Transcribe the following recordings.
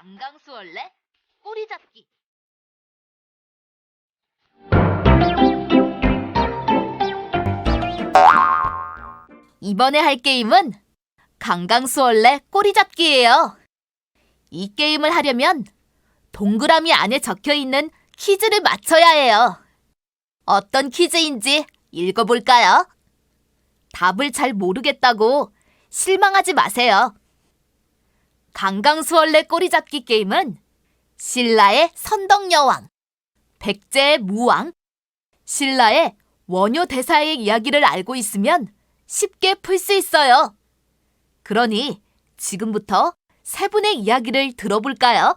강강수월래 꼬리잡기. 이번에 할 게임은 강강수월래 꼬리잡기예요. 이 게임을 하려면 동그라미 안에 적혀있는 퀴즈를 맞춰야 해요. 어떤 퀴즈인지 읽어볼까요? 답을 잘 모르겠다고 실망하지 마세요. 강강수월래 꼬리잡기 게임은 신라의 선덕여왕, 백제의 무왕, 신라의 원효 대사의 이야기를 알고 있으면 쉽게 풀 수 있어요. 그러니 지금부터 세 분의 이야기를 들어볼까요?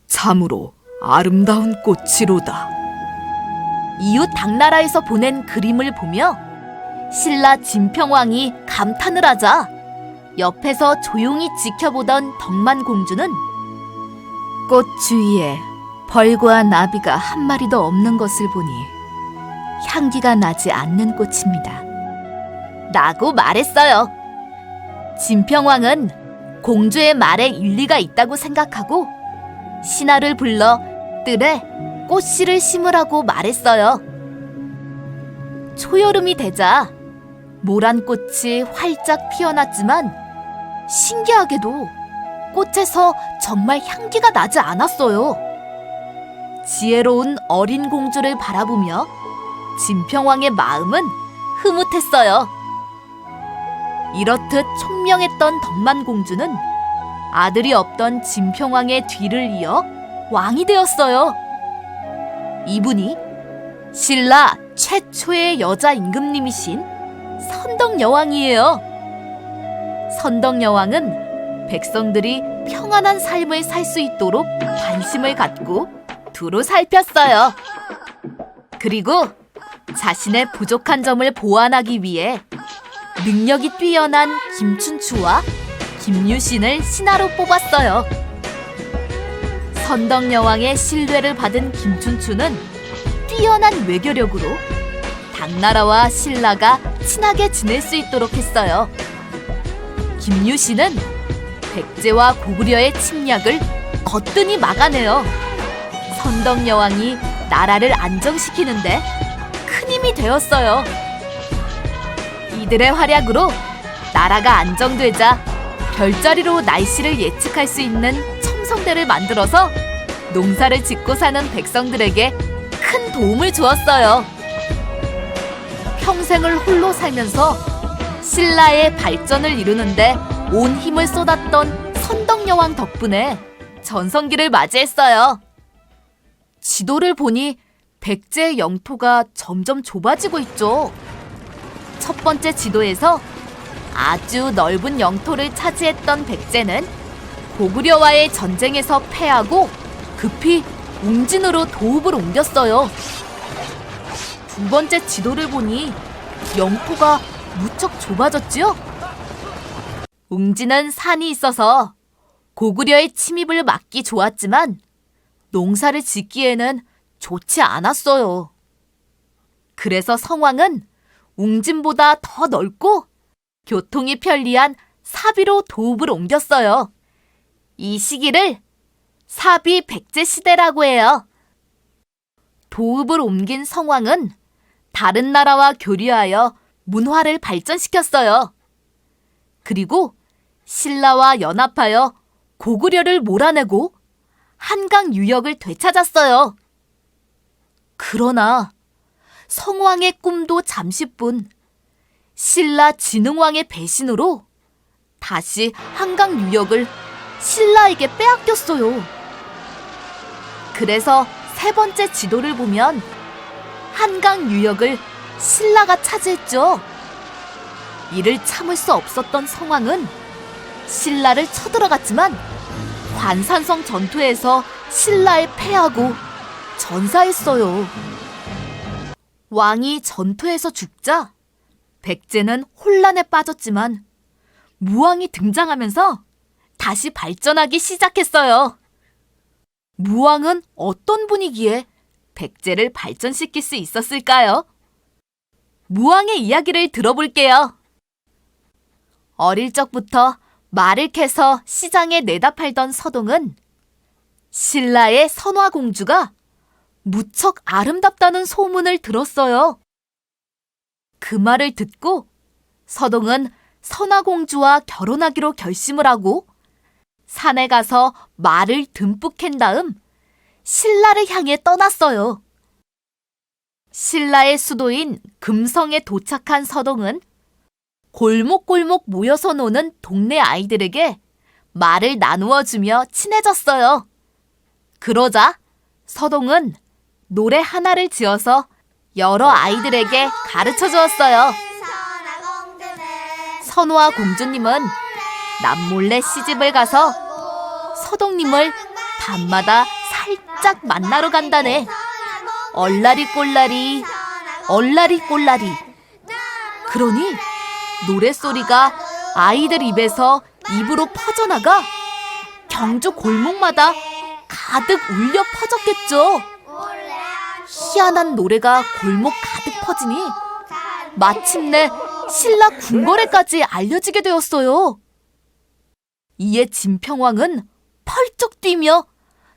참으로 아름다운 꽃이로다. 이웃 당나라에서 보낸 그림을 보며 신라 진평왕이 감탄을 하자 옆에서 조용히 지켜보던 덕만공주는 꽃 주위에 벌과 나비가 한 마리도 없는 것을 보니 향기가 나지 않는 꽃입니다. 라고 말했어요. 진평왕은 공주의 말에 일리가 있다고 생각하고 신하를 불러 뜰에 꽃씨를 심으라고 말했어요. 초여름이 되자 모란 꽃이 활짝 피어났지만 신기하게도 꽃에서 정말 향기가 나지 않았어요. 지혜로운 어린 공주를 바라보며 진평왕의 마음은 흐뭇했어요. 이렇듯 총명했던 덕만공주는 아들이 없던 진평왕의 뒤를 이어 왕이 되었어요. 이분이 신라 최초의 여자 임금님이신 선덕여왕이에요. 선덕여왕은 백성들이 평안한 삶을 살 수 있도록 관심을 갖고 두루 살폈어요. 그리고 자신의 부족한 점을 보완하기 위해 능력이 뛰어난 김춘추와 김유신을 신하로 뽑았어요. 선덕여왕의 신뢰를 받은 김춘추는 뛰어난 외교력으로 당나라와 신라가 친하게 지낼 수 있도록 했어요. 김유신은 백제와 고구려의 침략을 거뜬히 막아내어 선덕여왕이 나라를 안정시키는데 큰 힘이 되었어요. 이들의 활약으로 나라가 안정되자 별자리로 날씨를 예측할 수 있는 첨성대를 만들어서 농사를 짓고 사는 백성들에게 큰 도움을 주었어요. 평생을 홀로 살면서 신라의 발전을 이루는데 온 힘을 쏟았던 선덕여왕 덕분에 전성기를 맞이했어요. 지도를 보니 백제의 영토가 점점 좁아지고 있죠. 첫 번째 지도에서 아주 넓은 영토를 차지했던 백제는 고구려와의 전쟁에서 패하고 급히 웅진으로 도읍을 옮겼어요. 두 번째 지도를 보니 영토가 무척 좁아졌지요? 웅진은 산이 있어서 고구려의 침입을 막기 좋았지만 농사를 짓기에는 좋지 않았어요. 그래서 성왕은 웅진보다 더 넓고 교통이 편리한 사비로 도읍을 옮겼어요. 이 시기를 사비 백제 시대라고 해요. 도읍을 옮긴 성왕은 다른 나라와 교류하여 문화를 발전시켰어요. 그리고 신라와 연합하여 고구려를 몰아내고 한강 유역을 되찾았어요. 그러나 성왕의 꿈도 잠시뿐 신라 진흥왕의 배신으로 다시 한강 유역을 신라에게 빼앗겼어요. 그래서 세 번째 지도를 보면 한강 유역을 신라가 차지했죠. 이를 참을 수 없었던 성왕은 신라를 쳐들어갔지만 관산성 전투에서 신라에 패하고 전사했어요. 왕이 전투에서 죽자 백제는 혼란에 빠졌지만 무왕이 등장하면서 다시 발전하기 시작했어요. 무왕은 어떤 분위기에 백제를 발전시킬 수 있었을까요? 무왕의 이야기를 들어볼게요. 어릴 적부터 말을 캐서 시장에 내다 팔던 서동은 신라의 선화공주가 무척 아름답다는 소문을 들었어요. 그 말을 듣고 서동은 선화공주와 결혼하기로 결심을 하고 산에 가서 말을 듬뿍 캔 다음 신라를 향해 떠났어요. 신라의 수도인 금성에 도착한 서동은 골목골목 모여서 노는 동네 아이들에게 말을 나누어 주며 친해졌어요. 그러자 서동은 노래 하나를 지어서 여러 아이들에게 가르쳐 주었어요. 선화 공주님은 남몰래 시집을 가서 서동님을 밤마다 살짝 만나러 간다네. 얼라리 꼴라리. 그러니 노랫소리가 아이들 입에서 입으로 퍼져나가 경주 골목마다 가득 울려 퍼졌겠죠. 희한한 노래가 골목 가득 퍼지니 마침내 신라 궁궐에까지 알려지게 되었어요. 이에 진평왕은 펄쩍 뛰며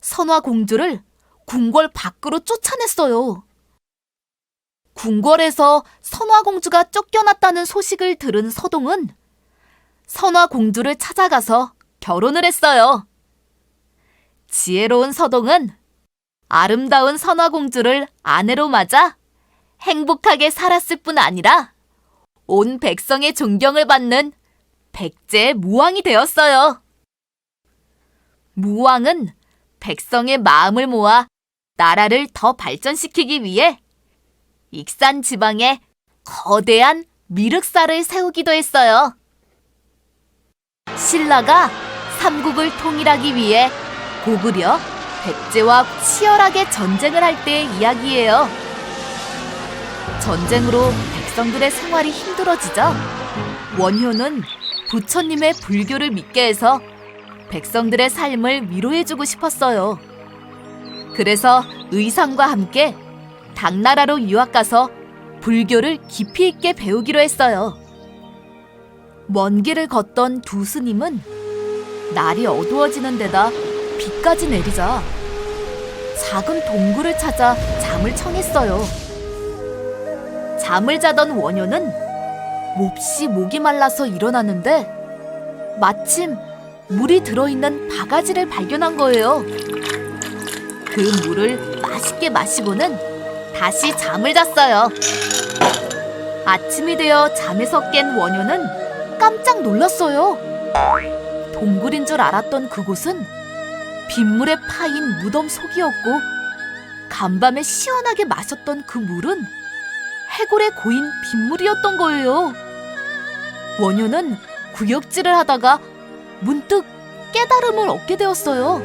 선화공주를 궁궐 밖으로 쫓아냈어요. 궁궐에서 선화공주가 쫓겨났다는 소식을 들은 서동은 선화공주를 찾아가서 결혼을 했어요. 지혜로운 서동은 아름다운 선화공주를 아내로 맞아 행복하게 살았을 뿐 아니라 온 백성의 존경을 받는 백제의 무왕이 되었어요. 무왕은 백성의 마음을 모아 나라를 더 발전시키기 위해 익산 지방에 거대한 미륵사를 세우기도 했어요. 신라가 삼국을 통일하기 위해 고구려 백제와 치열하게 전쟁을 할 때의 이야기예요. 전쟁으로 백성들의 생활이 힘들어지자 원효는 부처님의 불교를 믿게 해서 백성들의 삶을 위로해주고 싶었어요. 그래서 의상과 함께 당나라로 유학가서 불교를 깊이 있게 배우기로 했어요. 먼 길을 걷던 두 스님은 날이 어두워지는 데다 비까지 내리자 작은 동굴을 찾아 잠을 청했어요. 잠을 자던 원효는 몹시 목이 말라서 일어났는데 마침 물이 들어있는 바가지를 발견한 거예요. 그 물을 맛있게 마시고는 다시 잠을 잤어요. 아침이 되어 잠에서 깬 원효는 깜짝 놀랐어요. 동굴인 줄 알았던 그곳은 빗물에 파인 무덤 속이었고 간밤에 시원하게 마셨던 그 물은 해골에 고인 빗물이었던 거예요. 원효는 구역질을 하다가 문득 깨달음을 얻게 되었어요.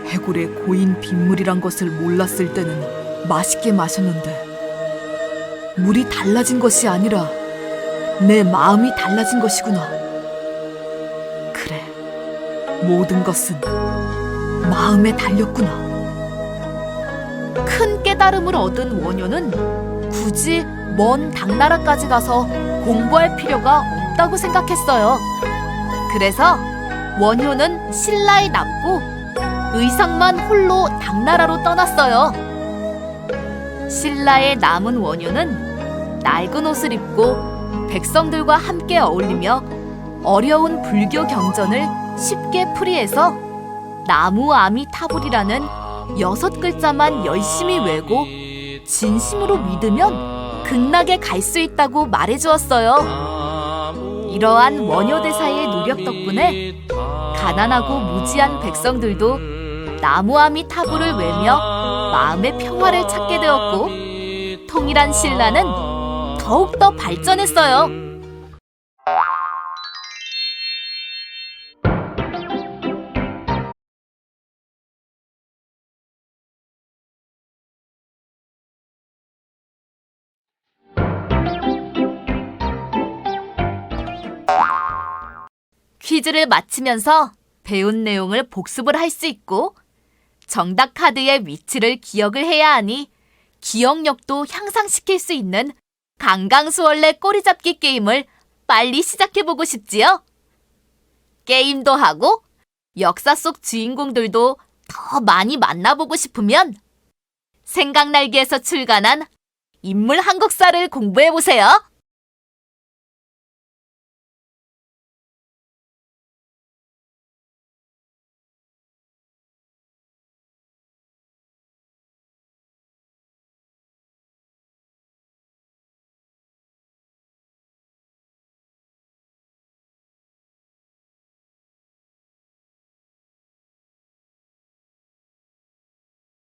해골에 고인 빗물이란 것을 몰랐을 때는 맛있게 마셨는데 물이 달라진 것이 아니라 내 마음이 달라진 것이구나. 그래, 모든 것은 마음에 달렸구나. 큰 깨달음을 얻은 원효는 굳이 먼 당나라까지 가서 공부할 필요가 없다고 생각했어요. 그래서 원효는 신라에 남고 의상만 홀로 당나라로 떠났어요. 신라에 남은 원효는 낡은 옷을 입고 백성들과 함께 어울리며 어려운 불교 경전을 쉽게 풀이해서 나무아미타불이라는 6글자만 열심히 외고 진심으로 믿으면 극락에 갈 수 있다고 말해주었어요. 이러한 원효대사의 노력 덕분에 가난하고 무지한 백성들도 나무아미타불을 외며 마음의 평화를 찾게 되었고 통일한 신라는 더욱더 발전했어요. 퀴즈를 맞히면서 배운 내용을 복습을 할 수 있고 정답 카드의 위치를 기억을 해야 하니 기억력도 향상시킬 수 있는 강강수월래 꼬리잡기 게임을 빨리 시작해보고 싶지요? 게임도 하고 역사 속 주인공들도 더 많이 만나보고 싶으면 생각날기에서 출간한 인물 한국사를 공부해보세요.